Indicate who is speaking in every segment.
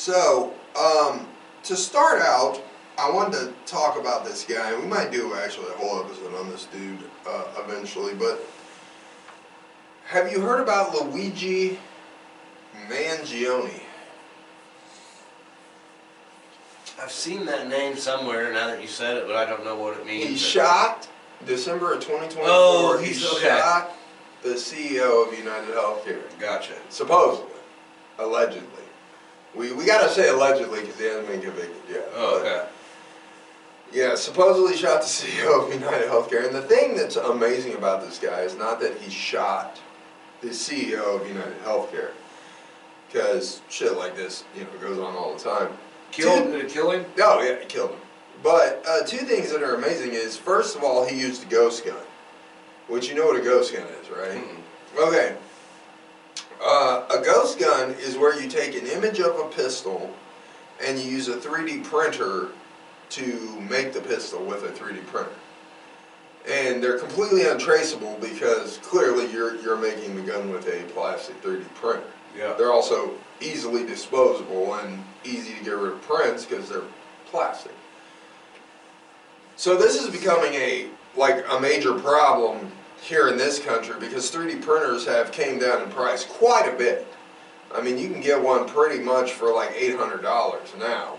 Speaker 1: So, to start out, I wanted to talk about this guy. We might do actually a whole episode on this dude eventually, but have you heard about Luigi Mangione?
Speaker 2: I've seen that name somewhere now that you said it, but I don't know what it means.
Speaker 1: He shot, December of 2024,
Speaker 2: Oh,
Speaker 1: he
Speaker 2: he's okay.
Speaker 1: shot the CEO of United Healthcare.
Speaker 2: Gotcha.
Speaker 1: Supposedly. Allegedly. We gotta say allegedly because he hasn't been convicted yet.
Speaker 2: Oh, okay.
Speaker 1: Yeah, supposedly shot the CEO of United Healthcare. And the thing that's amazing about this guy is not that he shot the CEO of United Healthcare, because shit like this, goes on all the time.
Speaker 2: Did it kill him?
Speaker 1: Oh yeah, he killed him. But two things that are amazing is, first of all, he used a ghost gun, which you know what a ghost gun is, right?
Speaker 2: Mm-hmm.
Speaker 1: Okay. A ghost gun is where you take an image of a pistol and you use a 3D printer to make the pistol with a 3D printer. And they're completely untraceable because clearly you're making the gun with a plastic 3D printer.
Speaker 2: Yeah.
Speaker 1: They're also easily disposable and easy to get rid of prints because they're plastic. So this is becoming a major problem here in this country because 3D printers have came down in price quite a bit. I mean, you can get one pretty much for like $800 now.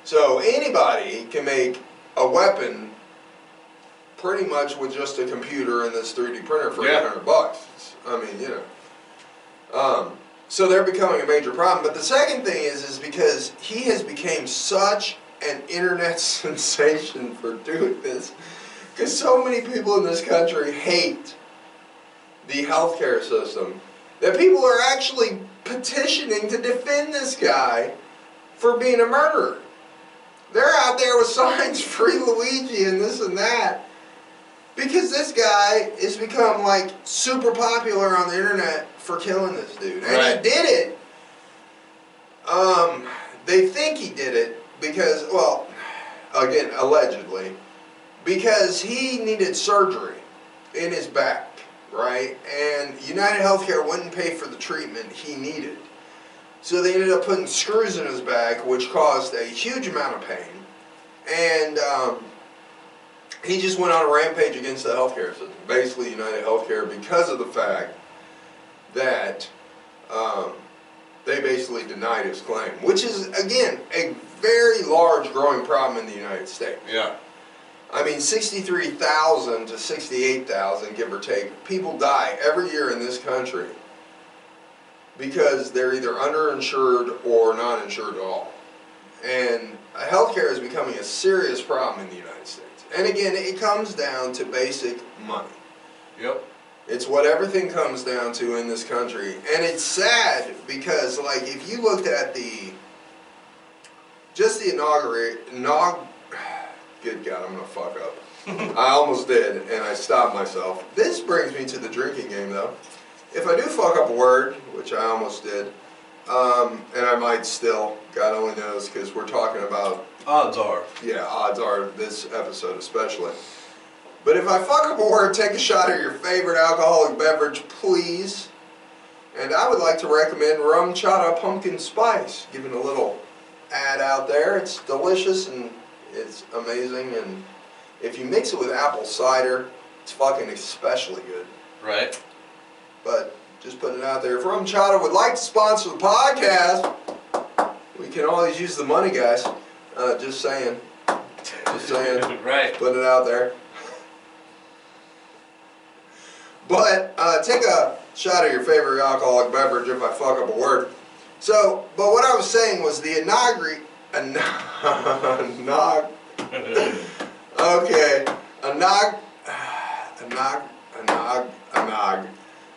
Speaker 1: So anybody can make a weapon pretty much with just a computer and this 3D printer for $800. I mean, so they're becoming a major problem. But the second thing is because he has become such an internet sensation for doing this, because so many people in this country hate the healthcare system that people are actually petitioning to defend this guy for being a murderer. They're out there with signs, free Luigi and this and that, because this guy has become like super popular on the internet for killing this dude. And
Speaker 2: right.
Speaker 1: He did it, they think he did it because, well, again, allegedly, because he needed surgery in his back, right? And United Healthcare wouldn't pay for the treatment he needed. So they ended up putting screws in his back, which caused a huge amount of pain. And he just went on a rampage against the healthcare system, basically United Healthcare, because of the fact that they basically denied his claim, which is, again, a very large growing problem in the United States.
Speaker 2: Yeah.
Speaker 1: I mean, 63,000 to 68,000, give or take, people die every year in this country because they're either underinsured or not insured at all. And healthcare is becoming a serious problem in the United States. And again, it comes down to basic money.
Speaker 2: Yep.
Speaker 1: It's what everything comes down to in this country. And it's sad because, like, if you looked at just the good God, I'm going to fuck up. I almost did, and I stopped myself. This brings me to the drinking game, though. If I do fuck up a word, which I almost did, and I might still, God only knows, because we're talking about...
Speaker 2: Odds are.
Speaker 1: Yeah, odds are, this episode especially. But if I fuck up a word, take a shot of your favorite alcoholic beverage, please. And I would like to recommend Rum Chata Pumpkin Spice. Giving a little ad out there. It's delicious and it's amazing. And if you mix it with apple cider, it's fucking especially good.
Speaker 2: Right.
Speaker 1: But just putting it out there. If Rum Chata would like to sponsor the podcast, we can always use the money, guys. Just saying. Just saying.
Speaker 2: Right.
Speaker 1: Putting it out there. But take a shot of your favorite alcoholic beverage if I fuck up a word. So, but what I was saying was the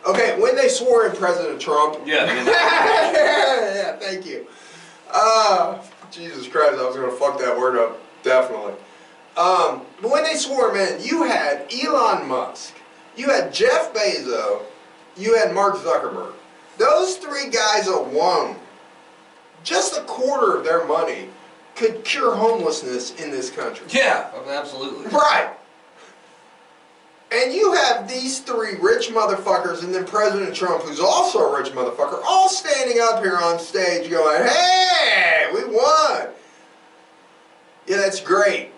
Speaker 1: Okay, when they swore in President Trump.
Speaker 2: Yeah.
Speaker 1: Yeah, thank you. Jesus Christ, I was going to fuck that word up, definitely. But when they swore him in, you had Elon Musk, you had Jeff Bezos, you had Mark Zuckerberg. Those three guys alone, just a quarter of their money could cure homelessness in this country.
Speaker 2: Yeah, absolutely.
Speaker 1: Right. And And you have these three rich motherfuckers and then President Trump, who's also a rich motherfucker, all standing up here on stage going, hey, we won. Yeah, that's great.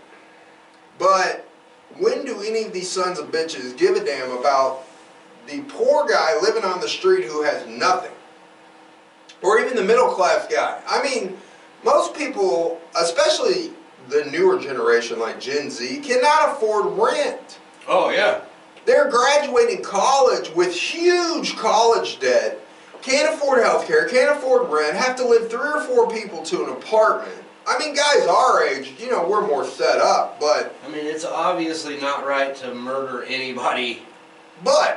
Speaker 1: But when do any of these sons of bitches give a damn about the poor guy living on the street who has nothing? Or even the middle class guy? I mean, most people, especially the newer generation like Gen Z, cannot afford rent.
Speaker 2: Oh, yeah.
Speaker 1: They're graduating college with huge college debt, can't afford health care, can't afford rent, have to live 3 or 4 people to an apartment. I mean, guys our age, you know, we're more set up, but...
Speaker 2: I mean, it's obviously not right to murder anybody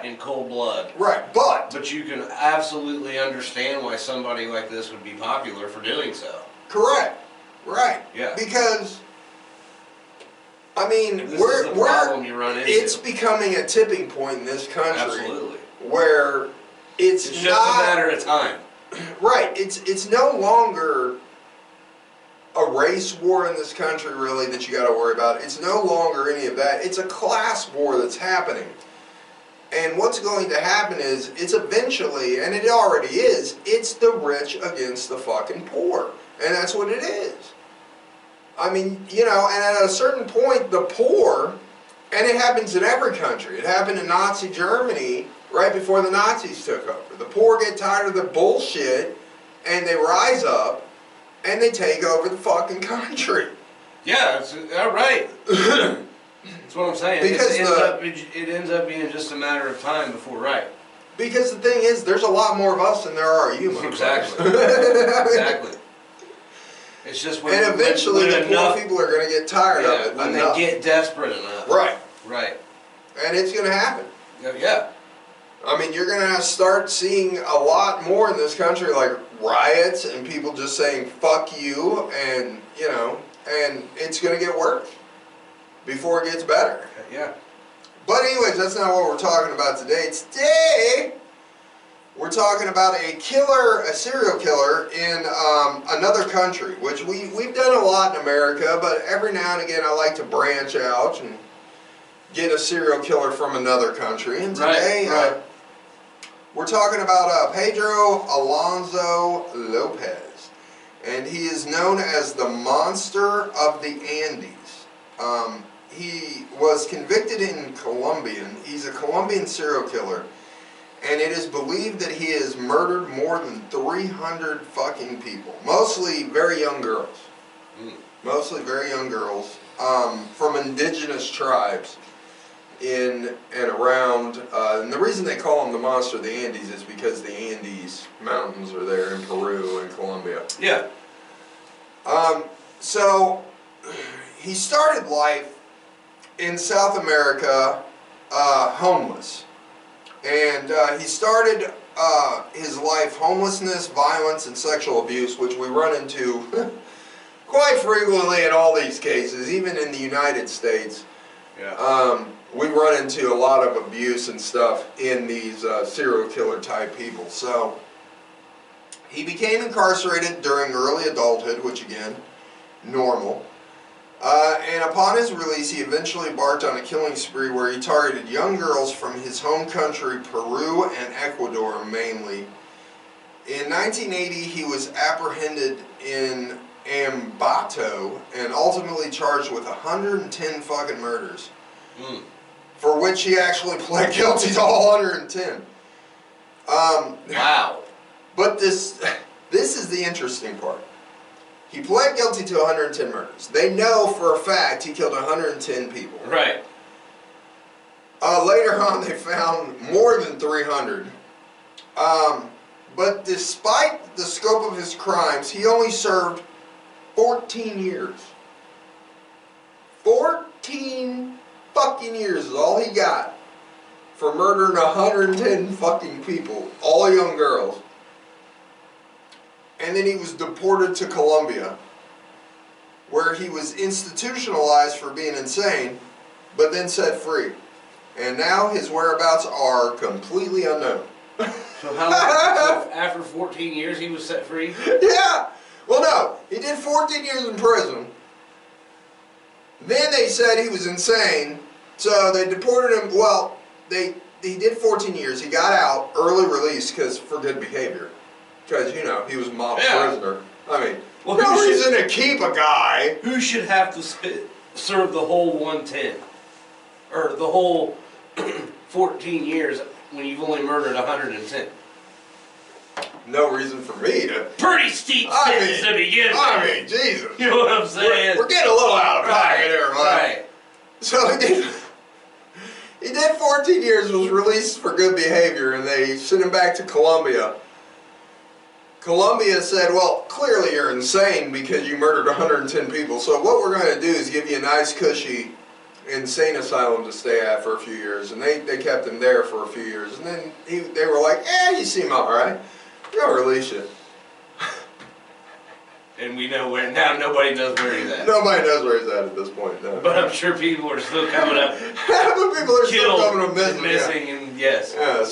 Speaker 2: in cold blood.
Speaker 1: Right, but...
Speaker 2: But you can absolutely understand why somebody like this would be popular for doing so.
Speaker 1: Correct. Right.
Speaker 2: Yeah.
Speaker 1: Because, I mean,
Speaker 2: this is the problem you run into.
Speaker 1: It's becoming a tipping point in this country.
Speaker 2: Absolutely.
Speaker 1: Where it's
Speaker 2: just a matter of time.
Speaker 1: Right. It's no longer a race war in this country, really, that you got to worry about. It's no longer any of that. It's a class war that's happening. And what's going to happen is, it's eventually, and it already is, it's the rich against the fucking poor. And that's what it is. I mean, you know, and at a certain point, the poor, and it happens in every country. It happened in Nazi Germany right before the Nazis took over. The poor get tired of the bullshit, and they rise up, and they take over the fucking country.
Speaker 2: Yeah, that's right. That's what I'm saying.
Speaker 1: Because
Speaker 2: it ends up being just a matter of time before, right?
Speaker 1: Because the thing is, there's a lot more of us than there are you.
Speaker 2: Exactly. Exactly. It's just when...
Speaker 1: And eventually the poor people are going to get tired of it.
Speaker 2: When they get desperate enough.
Speaker 1: Right.
Speaker 2: Right.
Speaker 1: And it's going to happen.
Speaker 2: Yeah.
Speaker 1: I mean, you're going to start seeing a lot more in this country, like riots and people just saying, fuck you, and, you know, and it's going to get worse before it gets better.
Speaker 2: Yeah.
Speaker 1: But anyways, that's not what we're talking about today. Today, we're talking about a killer, a serial killer in another country, which we've done a lot in America, but every now and again I like to branch out and get a serial killer from another country. And today, we're talking about Pedro Alonso Lopez, and he is known as the Monster of the Andes. He was convicted in Colombia. He's a Colombian serial killer, and it is believed that he has murdered more than 300 fucking people, mostly very young girls. Mostly very young girls from indigenous tribes in and around, and the reason they call him the Monster of the Andes is because the Andes Mountains are there in Peru and Colombia.
Speaker 2: Yeah.
Speaker 1: So, he started life in South America homeless. And he started his life homelessness, violence, and sexual abuse, which we run into quite frequently in all these cases, even in the United States.
Speaker 2: Yeah.
Speaker 1: We run into a lot of abuse and stuff in these serial killer type people. So, he became incarcerated during early adulthood, which again, normal. And upon his release, he eventually embarked on a killing spree where he targeted young girls from his home country, Peru and Ecuador mainly. In 1980, he was apprehended in Ambato and ultimately charged with 110 fucking murders. For which he actually pled guilty to all 110.
Speaker 2: Wow.
Speaker 1: But this is the interesting part. He pled guilty to 110 murders. They know for a fact he killed 110 people.
Speaker 2: Right.
Speaker 1: Later on, they found more than 300. But despite the scope of his crimes, he only served 14 years. 14 fucking years is all he got for murdering 110 fucking people, all young girls. And then he was deported to Colombia, where he was institutionalized for being insane, but then set free. And now his whereabouts are completely unknown.
Speaker 2: So how long, so after 14 years he was set free?
Speaker 1: Yeah! Well, no. He did 14 years in prison. Then they said he was insane, so they deported him. Well, he did 14 years. He got out, early release, for good behavior. Because, you know, he was a model prisoner. I mean, well, no reason to keep a guy.
Speaker 2: Who should have to serve the whole 110? Or the whole 14 years when you've only murdered 110?
Speaker 1: No reason for me to.
Speaker 2: Pretty steep sentence to begin with.
Speaker 1: I mean, Jesus.
Speaker 2: You know what I'm saying?
Speaker 1: We're getting a little out of pocket here,
Speaker 2: right?
Speaker 1: So he did 14 years, was released for good behavior, and they sent him back to Colombia. Colombia said, well, clearly you're insane because you murdered 110 people, so what we're going to do is give you a nice, cushy insane asylum to stay at for a few years. And they kept him there for a few years. And then they were like, you seem all right. We're going to release you.
Speaker 2: And we know where, now nobody knows where he's at.
Speaker 1: Nobody knows where he's at this point. No.
Speaker 2: But I'm sure people are still coming up.
Speaker 1: But people are still coming up
Speaker 2: missing. And yes.
Speaker 1: Yeah,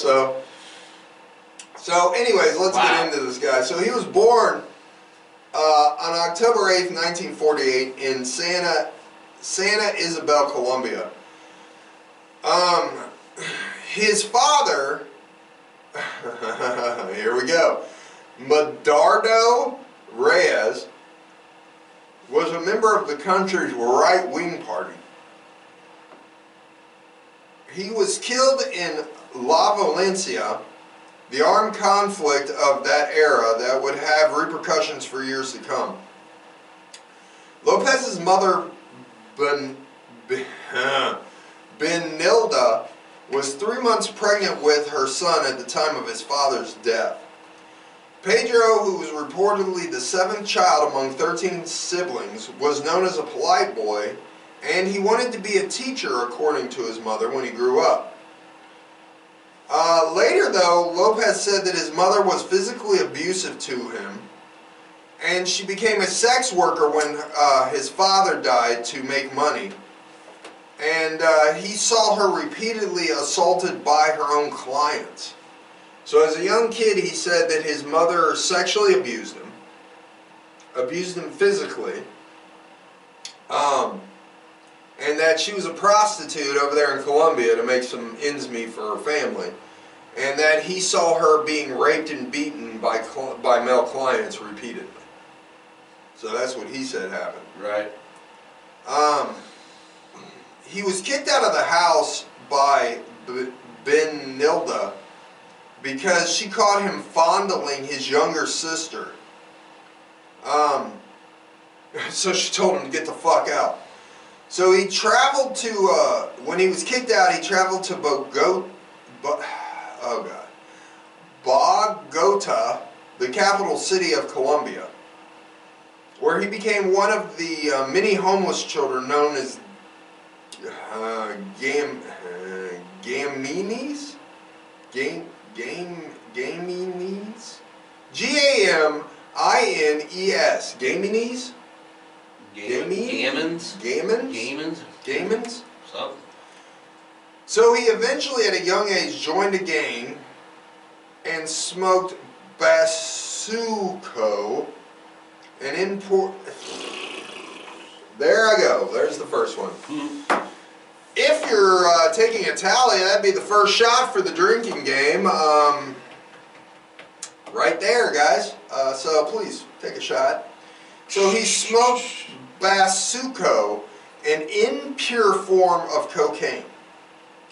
Speaker 1: so anyways, let's get into this guy. So he was born on October 8th, 1948 in Santa Isabel, Colombia. His father, here we go, Medardo Reyes, was a member of the country's right-wing party. He was killed in La Valencia, the armed conflict of that era that would have repercussions for years to come. Lopez's mother, Benilda, was 3 months pregnant with her son at the time of his father's death. Pedro, who was reportedly the 7th child among 13 siblings, was known as a polite boy, and he wanted to be a teacher, according to his mother, when he grew up. Later, though, Lopez said that his mother was physically abusive to him, and she became a sex worker when his father died to make money. And he saw her repeatedly assaulted by her own clients. So as a young kid, he said that his mother sexually abused him physically, and that she was a prostitute over there in Colombia to make some ends meet for her family, and that he saw her being raped and beaten by male clients repeatedly. So that's what he said happened.
Speaker 2: Right.
Speaker 1: He was kicked out of the house by Benilda because she caught him fondling his younger sister. So she told him to get the fuck out. So he traveled to, when he was kicked out, he traveled to Bogota, the capital city of Colombia, where he became one of the many homeless children known as Gaminis? Gaminis? G-A-M-I-N-E-S. Gaminis?
Speaker 2: Gammons?
Speaker 1: Gamins?
Speaker 2: Something.
Speaker 1: So he eventually, at a young age, joined a gang and smoked Basuco, an import. There I go. There's the first one. If you're taking a tally, that'd be the first shot for the drinking game. Right there, guys. So please, take a shot. So he smoked Basuco, an impure form of cocaine,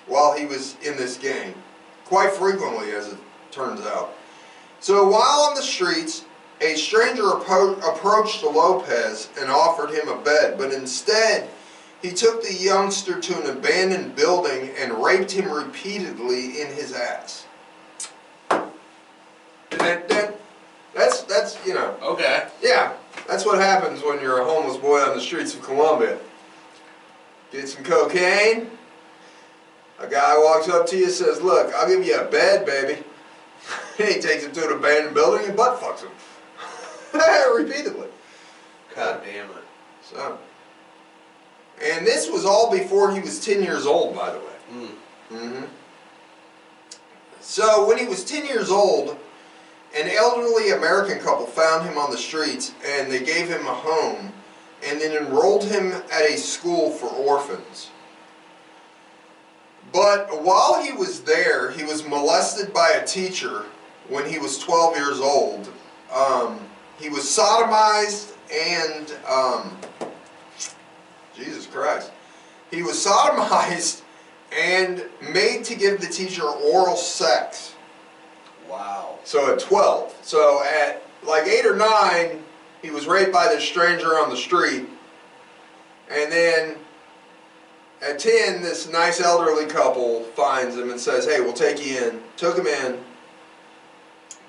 Speaker 1: while he was in this gang. Quite frequently, as it turns out. So while on the streets, a stranger approached Lopez and offered him a bed, but instead he took the youngster to an abandoned building and raped him repeatedly in his ass. That's you know.
Speaker 2: Okay.
Speaker 1: Yeah, that's what happens when you're a homeless boy on the streets of Colombia. Get some cocaine. A guy walks up to you and says, "Look, I'll give you a bed, baby." He takes him to an abandoned building and butt fucks him. Repeatedly.
Speaker 2: God damn it.
Speaker 1: So. And this was all before he was 10 years old, by the way. So when he was 10 years old, an elderly American couple found him on the streets, and they gave him a home and then enrolled him at a school for orphans. But while he was there, he was molested by a teacher when he was 12 years old. He was sodomized and, Jesus Christ. He was sodomized and made to give the teacher oral sex.
Speaker 2: Wow.
Speaker 1: So at 12. So at like 8 or 9, he was raped by this stranger on the street. And then at 10, this nice elderly couple finds him and says, hey, we'll take you in. Took him in,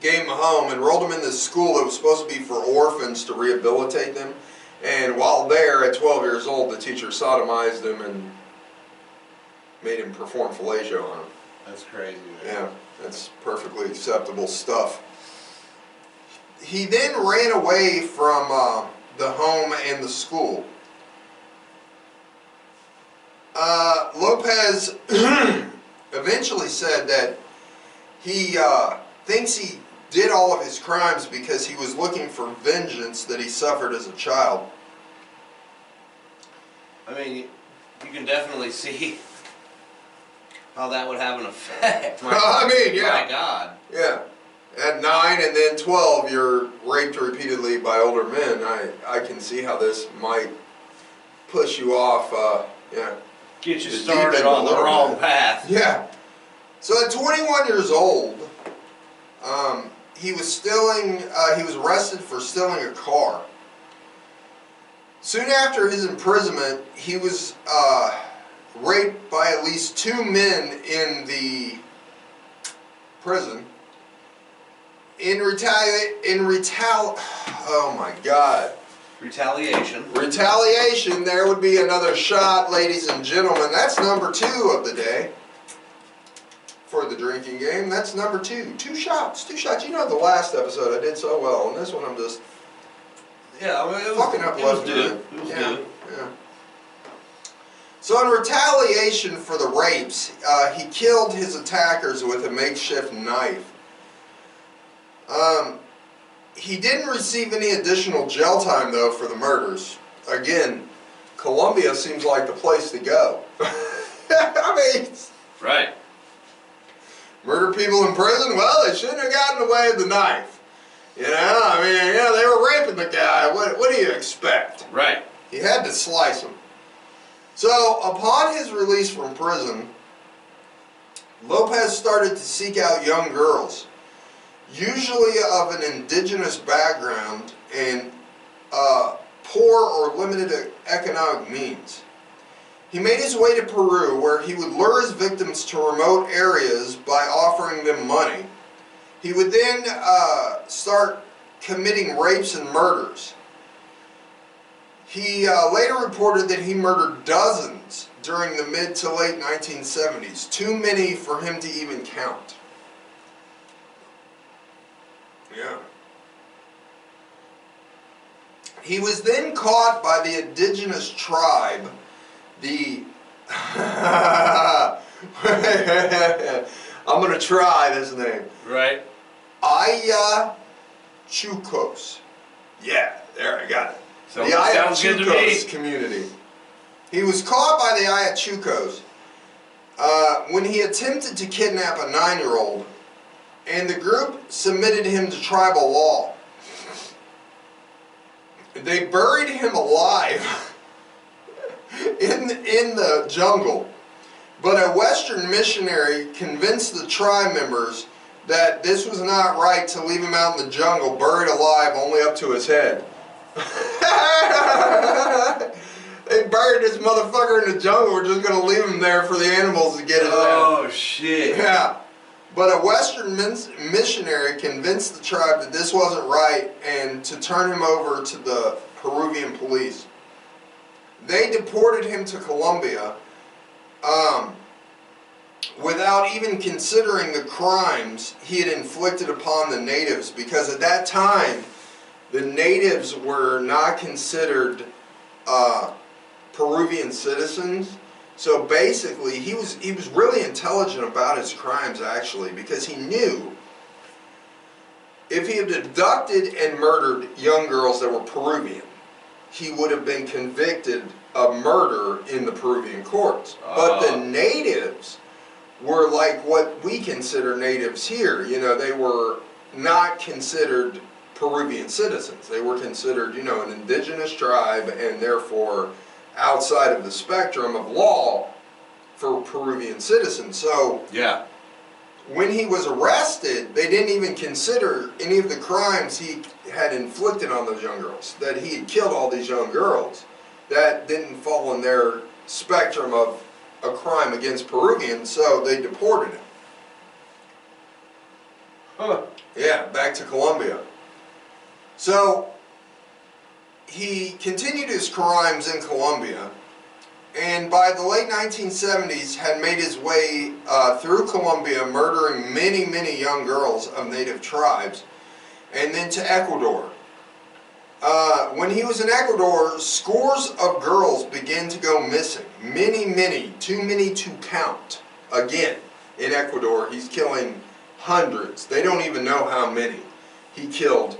Speaker 1: gave him a home, enrolled him in this school that was supposed to be for orphans to rehabilitate them. And while there, at 12 years old, the teacher sodomized him and made him perform fellatio on him.
Speaker 2: That's crazy, man.
Speaker 1: Yeah, that's perfectly acceptable stuff. He then ran away from the home and the school. Lopez eventually said that he thinks he did all of his crimes because he was looking for vengeance that he suffered as a child.
Speaker 2: I mean, you can definitely see how that would have an effect.
Speaker 1: I mean, yeah.
Speaker 2: My God.
Speaker 1: Yeah. At 9 and then 12, you're raped repeatedly by older men. I can see how this might push you off, yeah.
Speaker 2: Get you started on the wrong path.
Speaker 1: Yeah. So at 21 years old, he was stealing, he was arrested for stealing a car. Soon after his imprisonment, he was raped by at least 2 men in the prison. Oh my God. Retaliation, there would be another shot, ladies and gentlemen. That's number 2 of the day for the drinking game. That's number 2. 2 shots, 2 shots. You know the last episode I did so well, and this one I'm just fucking up left and right.
Speaker 2: It was good.
Speaker 1: Yeah. So in retaliation for the rapes, he killed his attackers with a makeshift knife. He didn't receive any additional jail time, though, for the murders. Again, Colombia seems like the place to go. I mean...
Speaker 2: Right.
Speaker 1: Murder people in prison? Well, they shouldn't have gotten away with the knife. You know, I mean, yeah, they were raping the guy. What do you expect?
Speaker 2: Right.
Speaker 1: He had to slice him. So, upon his release from prison, Lopez started to seek out young girls, usually of an indigenous background and poor or limited economic means. He made his way to Peru, where he would lure his victims to remote areas by offering them money. He would then start committing rapes and murders. He later reported that he murdered dozens during the mid to late 1970s, too many for him to even count. Yeah. He was then caught by the indigenous tribe, the... I'm going to try this name.
Speaker 2: Right.
Speaker 1: Ayachucos. Yeah, there, I got it.
Speaker 2: So
Speaker 1: the Ayachucos community. He was caught by the Ayachucos when he attempted to kidnap a 9-year-old, and the group submitted him to tribal law. They buried him alive in the jungle, but a Western missionary convinced the tribe members that this was not right to leave him out in the jungle, buried alive only up to his head. They buried this motherfucker in the jungle. We're just going to leave him there for the animals to get his head.
Speaker 2: Oh, shit.
Speaker 1: Yeah. But a Western missionary convinced the tribe that this wasn't right and to turn him over to the Peruvian police. They deported him to Colombia without even considering the crimes he had inflicted upon the natives, because at that time the natives were not considered Peruvian citizens. So basically, he was really intelligent about his crimes, actually, because he knew if he had abducted and murdered young girls that were Peruvian, he would have been convicted of murder in the Peruvian courts. But the natives were like what we consider natives here. You know, they were not considered Peruvian citizens. They were considered, you know, an indigenous tribe and therefore outside of the spectrum of law for Peruvian citizens. So
Speaker 2: yeah,
Speaker 1: when he was arrested, they didn't even consider any of the crimes he had inflicted on those young girls, that he had killed all these young girls. That didn't fall in their spectrum of a crime against Peruvians, so they deported him.
Speaker 2: huh.
Speaker 1: Yeah, back to Colombia. So he continued his crimes in Colombia, and by the late 1970s had made his way through Colombia, murdering many, many young girls of native tribes, and then to Ecuador. When he was in Ecuador, scores of girls began to go missing. Many, many, too many to count. Again, in Ecuador, he's killing hundreds. They don't even know how many he killed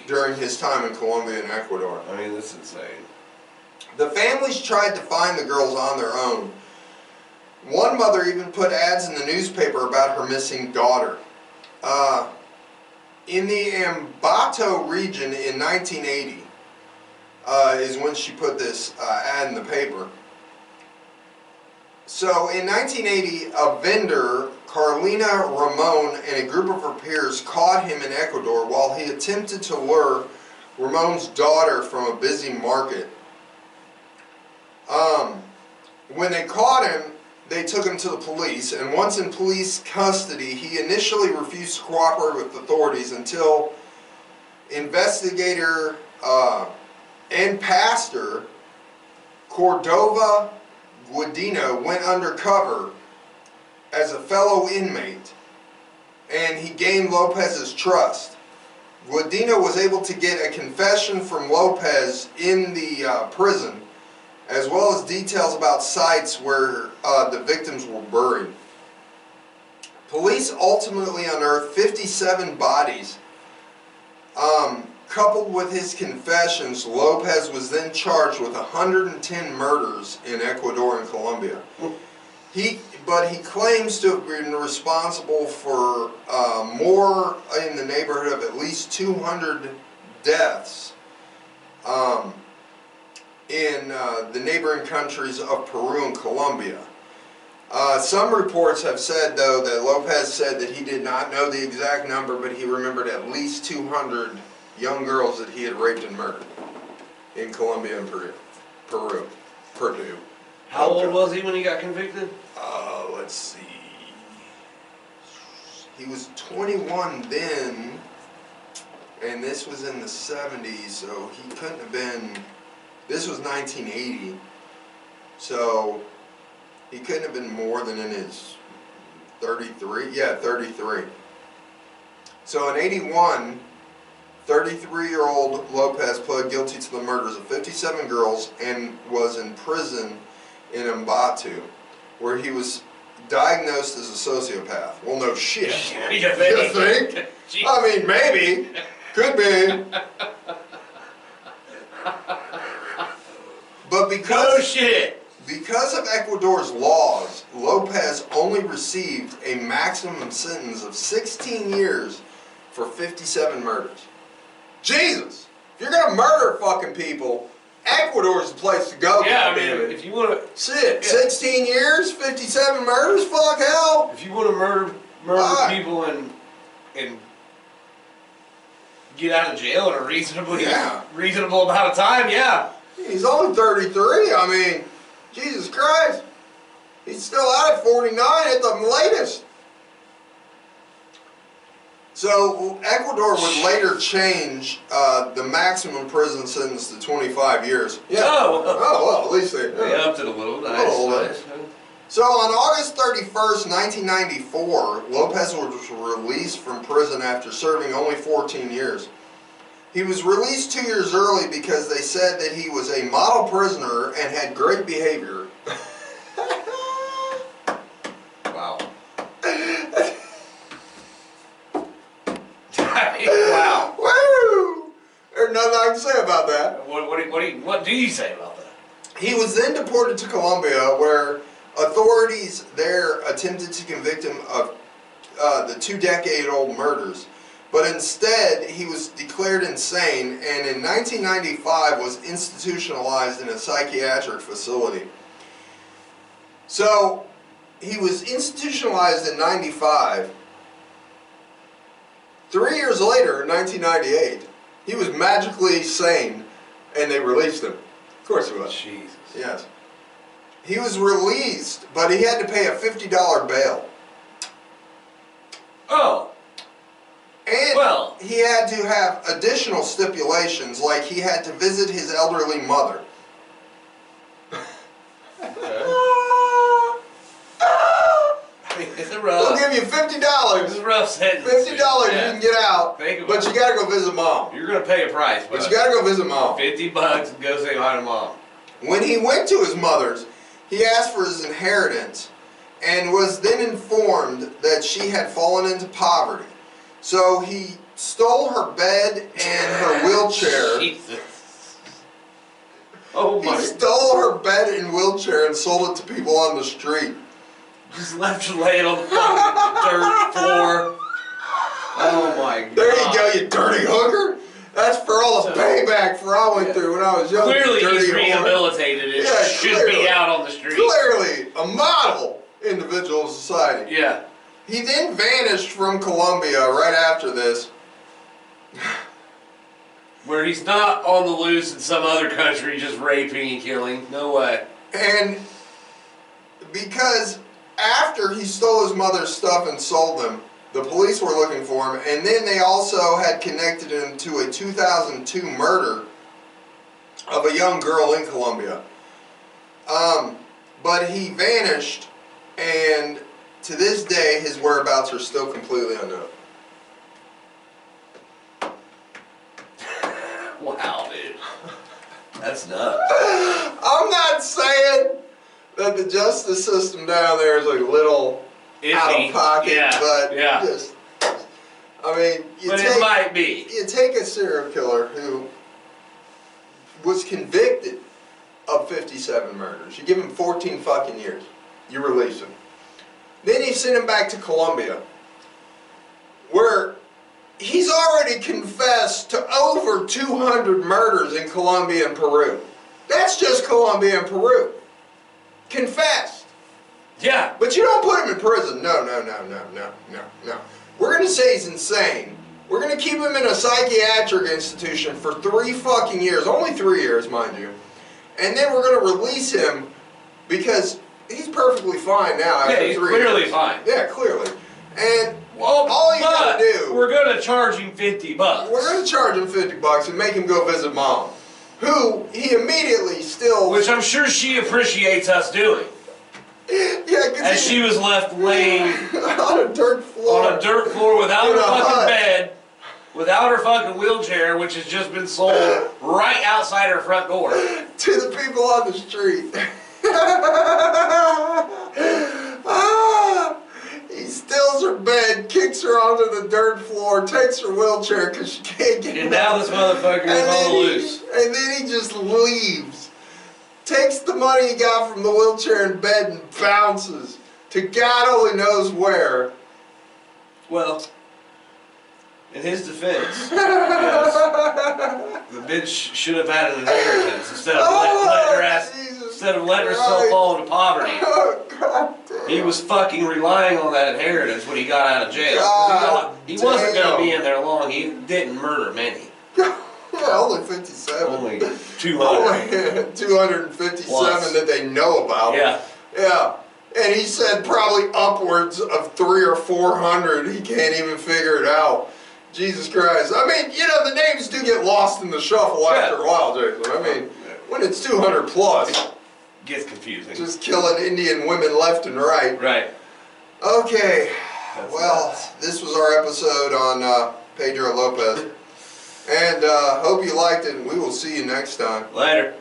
Speaker 1: during his time in Colombia and Ecuador.
Speaker 2: I mean, that's insane.
Speaker 1: The families tried to find the girls on their own. One mother even put ads in the newspaper about her missing daughter. In the Ambato region in 1980 is when she put this ad in the paper. So in 1980, a vendor, Carlina Ramon, and a group of her peers caught him in Ecuador while he attempted to lure Ramon's daughter from a busy market. When they caught him, they took him to the police, and once in police custody, he initially refused to cooperate with authorities until investigator and pastor Cordova Guadino went undercover as a fellow inmate, and he gained Lopez's trust. Guadino was able to get a confession from Lopez in the prison, as well as details about sites where the victims were buried. Police ultimately unearthed 57 bodies. Coupled with his confessions, Lopez was then charged with 110 murders in Ecuador and Colombia. But he claims to have been responsible for more, in the neighborhood of at least 200 deaths in the neighboring countries of Peru and Colombia. Some reports have said, though, that Lopez said that he did not know the exact number, but he remembered at least 200 young girls that he had raped and murdered in Colombia and Peru.
Speaker 2: How old was he when he got convicted?
Speaker 1: Let's see. He was 21 then, and this was in the 70s, so he couldn't have been... This was 1980, so he couldn't have been more than in his 33. Yeah, 33. So in 81, 33-year-old Lopez pled guilty to the murders of 57 girls and was in prison in Ambato, where he was diagnosed as a sociopath. Well, no shit.
Speaker 2: You think?
Speaker 1: I mean, maybe. Could be. But because of Ecuador's laws, Lopez only received a maximum sentence of 16 years for 57 murders. Jesus! If you're gonna murder fucking people, Ecuador's the place to go.
Speaker 2: Yeah, I mean, if you want to...
Speaker 1: Shit, 16 years, 57 murders, fuck hell!
Speaker 2: If you want to murder people and get out of jail in a reasonable amount of time, yeah.
Speaker 1: He's only 33, I mean, Jesus Christ. He's still out at 49 at the latest. So Ecuador would later change the maximum prison sentence to 25 years. Yeah.
Speaker 2: Oh,
Speaker 1: well, at least they
Speaker 2: upped it a little. Nice.
Speaker 1: So on August 31st, 1994, Lopez was released from prison after serving only 14 years. He was released 2 years early because they said that he was a model prisoner and had great behavior.
Speaker 2: Wow. Wow.
Speaker 1: Woo! There's nothing I can say about that.
Speaker 2: What do you say about that?
Speaker 1: He was then deported to Colombia, where a Authorities there attempted to convict him of the 2-decade-old murders, but instead he was declared insane and in 1995 was institutionalized in a psychiatric facility. So he was institutionalized in 95. 3 years later, in 1998, he was magically sane and they released him. Of course he was.
Speaker 2: Jesus.
Speaker 1: Yes. He was released, but he had to pay a $50 bail.
Speaker 2: Oh.
Speaker 1: And
Speaker 2: well,
Speaker 1: he had to have additional stipulations, like he had to visit his elderly mother.
Speaker 2: It's a rough.
Speaker 1: We'll give you $50.
Speaker 2: It's a rough sentence.
Speaker 1: $50 you can get out, but you gotta go visit mom.
Speaker 2: You're gonna pay a price,
Speaker 1: but you gotta go visit mom.
Speaker 2: $50 and go say hi to mom.
Speaker 1: When he went to his mother's, he asked for his inheritance and was then informed that she had fallen into poverty. So he stole her bed and her wheelchair.
Speaker 2: Jesus. Oh my.
Speaker 1: He stole her bed and wheelchair and sold it to people on the street.
Speaker 2: Just left you laying on the fucking dirt floor. Oh my God.
Speaker 1: There you go, you dirty hooker. That's for all the payback for I went through when I was young.
Speaker 2: Clearly he's rehabilitated and should be out on the street.
Speaker 1: Clearly a model individual in society.
Speaker 2: Yeah.
Speaker 1: He then vanished from Colombia right after this.
Speaker 2: Where he's not on the loose in some other country just raping and killing. No way.
Speaker 1: And because after he stole his mother's stuff and sold them, the police were looking for him, and then they also had connected him to a 2002 murder of a young girl in Colombia. But he vanished, and to this day, his whereabouts are still completely unknown.
Speaker 2: Wow, dude. That's nuts.
Speaker 1: I'm not saying that the justice system down there is a little out of pocket, but just, I mean,
Speaker 2: it might be.
Speaker 1: You take a serial killer who was convicted of 57 murders. You give him 14 fucking years. You release him. Then you send him back to Colombia, where he's already confessed to over 200 murders in Colombia and Peru. That's just Colombia and Peru. Confessed.
Speaker 2: Yeah.
Speaker 1: But you don't put him in prison. No. We're going to say he's insane. We're going to keep him in a psychiatric institution for 3 fucking years. Only 3 years, mind you. And then we're going to release him because he's perfectly fine now after 3 years.
Speaker 2: Yeah, he's clearly fine.
Speaker 1: Yeah, clearly. And all you got to do...
Speaker 2: we're going to charge him $50.
Speaker 1: We're going to charge him $50 and make him go visit mom. Who he immediately still...
Speaker 2: Which I'm sure she appreciates us doing.
Speaker 1: Yeah,
Speaker 2: as she was left laying
Speaker 1: on a dirt floor.
Speaker 2: On a dirt floor without her fucking bed, without her fucking wheelchair, which has just been sold right outside her front door.
Speaker 1: To the people on the street. He steals her bed, kicks her onto the dirt floor, takes her wheelchair because she can't get
Speaker 2: And now this motherfucker is on the loose.
Speaker 1: And then he just leaves. Takes the money he got from the wheelchair and bed and bounces to God only knows where.
Speaker 2: Well, in his defense, yes, the bitch should have had an inheritance instead of letting herself fall into poverty.
Speaker 1: Oh, God damn.
Speaker 2: He was fucking relying on that inheritance when he got out of jail. He wasn't going to be in there long. He didn't murder many.
Speaker 1: Yeah, only 57.
Speaker 2: Only 200.
Speaker 1: Only 257
Speaker 2: Plus.
Speaker 1: that they know about.
Speaker 2: Yeah.
Speaker 1: Yeah. And he said probably upwards of 300 or 400. He can't even figure it out. Jesus Christ. I mean, you know, the names do get lost in the shuffle after a while, Jason. I mean, when it's 200 plus.
Speaker 2: It gets confusing.
Speaker 1: Just killing Indian women left and right.
Speaker 2: Right.
Speaker 1: Okay. This was our episode on Pedro Lopez. And hope you liked it, and we will see you next time.
Speaker 2: Later.